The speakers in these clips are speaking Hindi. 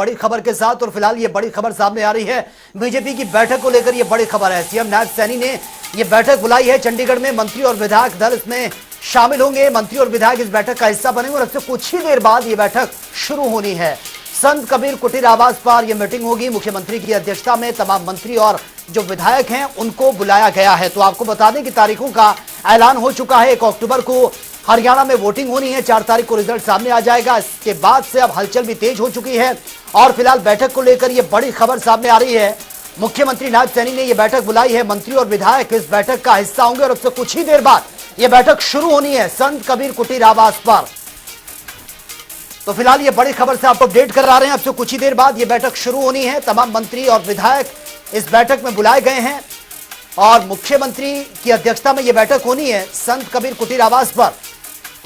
बड़ी खबर के साथ। और फिलहाल ये बड़ी खबर सामने आ रही है बीजेपी की बैठक को लेकर। ये बड़ी खबर है, सीएम नायब सैनी ने ये बैठक बुलाई है चंडीगढ़ में। मंत्री और विधायक दल इसमें शामिल होंगे। मंत्री और विधायक इस बैठक का हिस्सा बनेंगे और अब से कुछ ही देर बाद ये बैठक शुरू होनी है। संत कबीर कुटीर आवास पर यह मीटिंग होगी। मुख्यमंत्री की अध्यक्षता में तमाम मंत्री और जो विधायक हैं उनको बुलाया गया है। तो आपको बता दें कि तारीखों का ऐलान हो चुका है। 1 अक्टूबर को हरियाणा में वोटिंग होनी है, 4 तारीख को रिजल्ट सामने आ जाएगा। इसके बाद से अब हलचल भी तेज हो चुकी है और फिलहाल बैठक को लेकर यह बड़ी खबर सामने आ रही है। मुख्यमंत्री नायब सैनी ने यह बैठक बुलाई है। मंत्री और विधायक इस बैठक का हिस्सा होंगे और अब से कुछ ही देर बाद यह बैठक शुरू होनी है संत कबीर कुटीर आवास पर। तो फिलहाल ये बड़ी खबर से आपको अपडेट करा रहे हैं। अब से कुछ ही देर बाद ये बैठक शुरू होनी है। तमाम मंत्री और विधायक इस बैठक में बुलाए गए हैं और मुख्यमंत्री की अध्यक्षता में ये बैठक होनी है संत कबीर कुटीर आवास पर।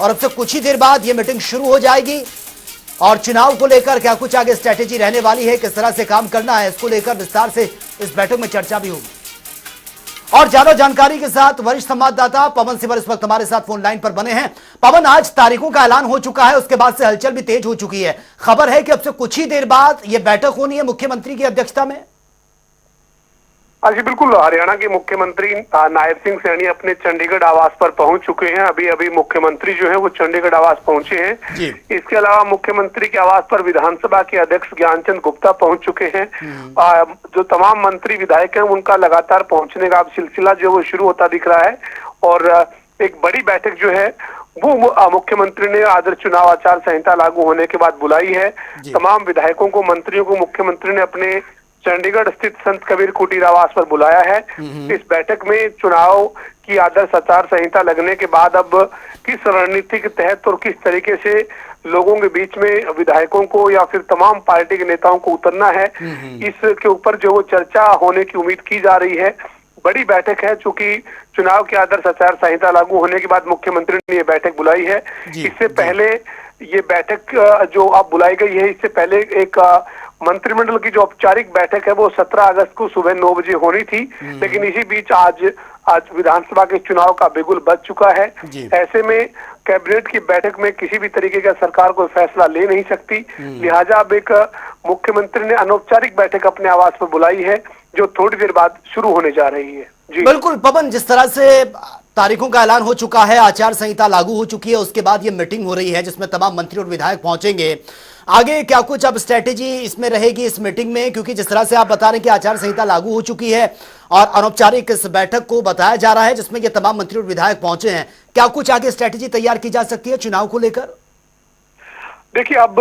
और अब से कुछ ही देर बाद ये मीटिंग शुरू हो जाएगी और चुनाव को लेकर क्या कुछ आगे स्ट्रैटेजी रहने वाली है, किस तरह से काम करना है, इसको लेकर विस्तार से इस बैठक में चर्चा भी होगी। और ज्यादा जानकारी के साथ वरिष्ठ संवाददाता पवन सिवर इस वक्त हमारे साथ फोन लाइन पर बने हैं। पवन, आज तारीखों का ऐलान हो चुका है, उसके बाद से हलचल भी तेज हो चुकी है। खबर है कि अब से कुछ ही देर बाद यह बैठक होनी है मुख्यमंत्री की अध्यक्षता में। जी बिल्कुल, हरियाणा के मुख्यमंत्री नायब सिंह सैनी अपने चंडीगढ़ आवास पर पहुंच चुके हैं। अभी अभी मुख्यमंत्री जो है वो चंडीगढ़ आवास पहुंचे हैं। इसके अलावा मुख्यमंत्री के आवास पर विधानसभा के अध्यक्ष ज्ञानचंद गुप्ता पहुंच चुके हैं। जो तमाम मंत्री विधायक हैं उनका लगातार पहुंचने का सिलसिला जो वो शुरू होता दिख रहा है। और एक बड़ी बैठक जो है वो मुख्यमंत्री ने आदर्श चुनाव आचार संहिता लागू होने के बाद बुलाई है। तमाम विधायकों को, मंत्रियों को मुख्यमंत्री ने अपने चंडीगढ़ स्थित संत कबीर कुटीर आवास पर बुलाया है। इस बैठक में चुनाव की आदर्श आचार संहिता लगने के बाद अब किस रणनीति के तहत और किस तरीके से लोगों के बीच में विधायकों को या फिर तमाम पार्टी के नेताओं को उतरना है, इसके ऊपर जो वो चर्चा होने की उम्मीद की जा रही है। बड़ी बैठक है, चूंकि चुनाव की आदर्श आचार संहिता लागू होने के बाद मुख्यमंत्री ने ये बैठक बुलाई है। इससे पहले ये बैठक जो अब बुलाई गई है, इससे पहले एक मंत्रिमंडल की जो औपचारिक बैठक है वो 17 अगस्त को सुबह 9 बजे होनी थी। लेकिन इसी बीच आज विधानसभा के चुनाव का बिगुल बज चुका है। ऐसे में कैबिनेट की बैठक में किसी भी तरीके का सरकार कोई फैसला ले नहीं सकती। लिहाजा अब एक मुख्यमंत्री ने अनौपचारिक बैठक अपने आवास पर बुलाई है जो थोड़ी देर बाद शुरू होने जा रही है। जी बिल्कुल पवन, जिस तरह से तारीखों का ऐलान हो चुका है, आचार संहिता लागू हो चुकी है, उसके बाद ये मीटिंग हो रही है जिसमें तमाम मंत्री और विधायक पहुंचेंगे। आगे क्या कुछ अब स्ट्रेटेजी इसमें रहेगी इस मीटिंग में, क्योंकि जिस तरह से आप बता रहे हैं कि आचार संहिता लागू हो चुकी है और अनौपचारिक इस बैठक को बताया जा रहा है जिसमें ये तमाम मंत्री और विधायक पहुंचे हैं, क्या कुछ आगे स्ट्रेटेजी तैयार की जा सकती है चुनाव को लेकर? देखिए, अब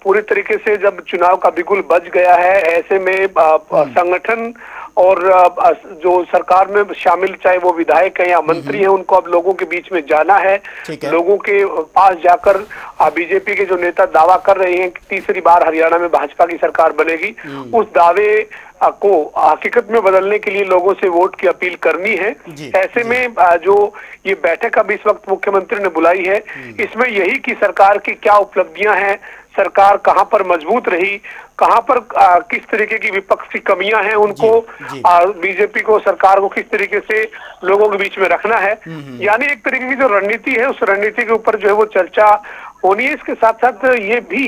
पूरी तरीके से जब चुनाव का बिगुल बज गया है, ऐसे में संगठन और जो सरकार में शामिल चाहे वो विधायक हैं या मंत्री हैं, उनको अब लोगों के बीच में जाना है। लोगों के पास जाकर बीजेपी के जो नेता दावा कर रहे हैं कि तीसरी बार हरियाणा में भाजपा की सरकार बनेगी, उस दावे को हकीकत में बदलने के लिए लोगों से वोट की अपील करनी है। ऐसे में जो ये बैठक अब इस वक्त मुख्यमंत्री ने बुलाई है, इसमें यही कि सरकार की क्या उपलब्धियां हैं, सरकार कहां पर मजबूत रही, कहां पर किस तरीके की विपक्ष की कमियां हैं, उनको बीजेपी को, सरकार को किस तरीके से लोगों के बीच में रखना है। यानी एक तरीके की जो रणनीति है उस रणनीति के ऊपर जो है वो चर्चा होनी है। इसके साथ साथ ये भी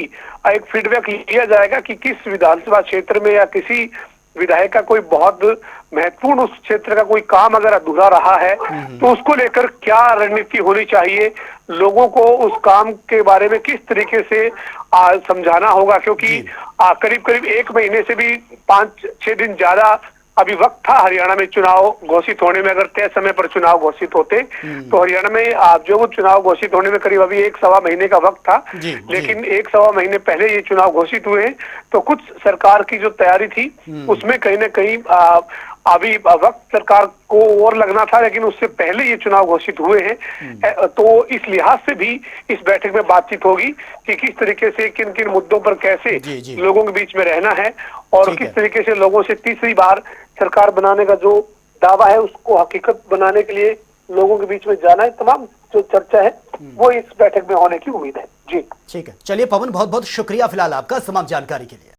एक फीडबैक लिया जाएगा कि किस विधानसभा क्षेत्र में या किसी विधायक का कोई बहुत महत्वपूर्ण उस क्षेत्र का कोई काम अगर अधूरा रहा है तो उसको लेकर क्या रणनीति होनी चाहिए, लोगों को उस काम के बारे में किस तरीके से समझाना होगा। क्योंकि करीब करीब 1 महीने से भी 5-6 दिन ज्यादा अभी वक्त था हरियाणा में चुनाव घोषित होने में। अगर तय समय पर चुनाव घोषित होते तो हरियाणा में जो वो चुनाव घोषित होने में करीब अभी 1-1.25 महीने का वक्त था। लेकिन 1-1.25 महीने पहले ये चुनाव घोषित हुए हैं, तो कुछ सरकार की जो तैयारी थी उसमें कहीं ना कहीं अभी वक्त सरकार को और लगना था, लेकिन उससे पहले ये चुनाव घोषित हुए हैं। तो इस लिहाज से भी इस बैठक में बातचीत होगी कि किस तरीके से किन किन मुद्दों पर कैसे लोगों के बीच में रहना है और किस तरीके से लोगों से तीसरी बार सरकार बनाने का जो दावा है उसको हकीकत बनाने के लिए लोगों के बीच में जाना है। तमाम जो चर्चा है वो इस बैठक में होने की उम्मीद है। जी ठीक है, चलिए पवन, बहुत बहुत शुक्रिया फिलहाल आपका तमाम जानकारी के लिए।